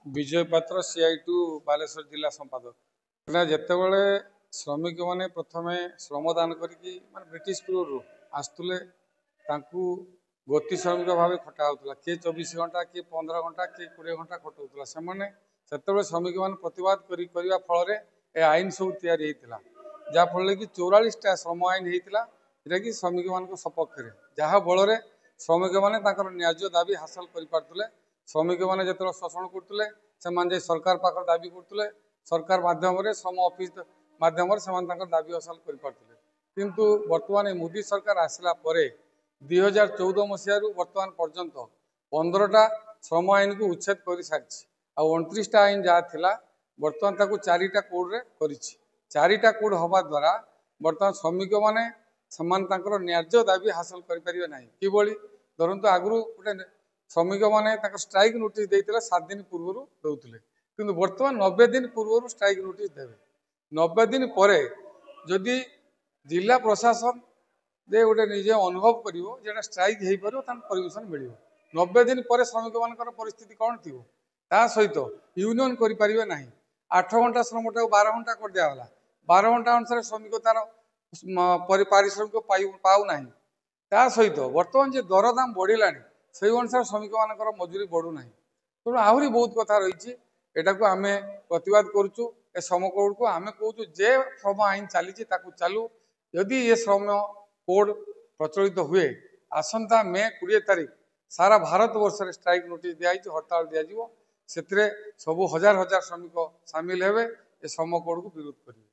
विजय पात्र CI2 बालेश्वर जिला संपादक जितेबाला श्रमिक मैंने प्रथम श्रमदान करके ब्रिटिश पीरियड आसुले गति श्रमिक भाव खटा किए 24 घंटा किए 15 घंटा किए 20 घंटा खटाऊला से श्रमिक मैंने प्रतिवाद करने फल आईन सब या जहाँफल कि 44टा श्रम आईन होता कि श्रमिक मान सपक्ष जहाँ बल श्रमिक मैंने न्याय दाबी हासिल कर श्रमिक मैंने जो शोषण करते से सरकार पाख दाबी करते सरकार माध्यम श्रम ऑफिस माध्यम से दाबी हासिल किंतु वर्तमान मोदी सरकार आसला 2014 मसीह बर्तमान पर्यंत 15टा श्रम आईन को उच्छेद कर सारी 29टा आईन जहाँ थी बर्तमान 4टा कोड कर 4टा कोड हवा द्वारा बर्तमान श्रमिक मैंने न्याय दाबी हासिल करें कि धरतु आगु गोटे श्रमिक मैंने स्ट्राइक नोटिस देते 7 दिन पूर्व दौले कि बर्तमान 90 दिन पूर्व स्ट्राइक नोटिस देवे 90 दिन पर जदि जिला प्रशासन दे गोटे निजे अनुभव कर स्ट्राइक हो पार परमिशन मिल 90 दिन पर श्रमिक मान परिस्थिति कौन थी सहित यूनियन करें ना 8 घंटा श्रम 12 घंटा कर दिगला 12 घंटा अनुसार श्रमिक तार पारिश्रमिक पाऊना सहित बर्तमान जो दरदाम बढ़ला से अनुसार श्रमिक मान मजूरी बढ़ूना तेणु आहरी बहुत कथा रही को आम प्रतिवाद करुचु ए श्रम कोड को आम कहूँ जे श्रम आईन चली चालू यदि ये श्रम कोड प्रचलित हुए आसंता मे 20 तारीख सारा भारत वर्ष में स्ट्राइक नोटिस दिखाई हड़ताल दिज्व से सब हजार हजार श्रमिक सामिल हेबे ए श्रम कोड को विरोध करेंगे।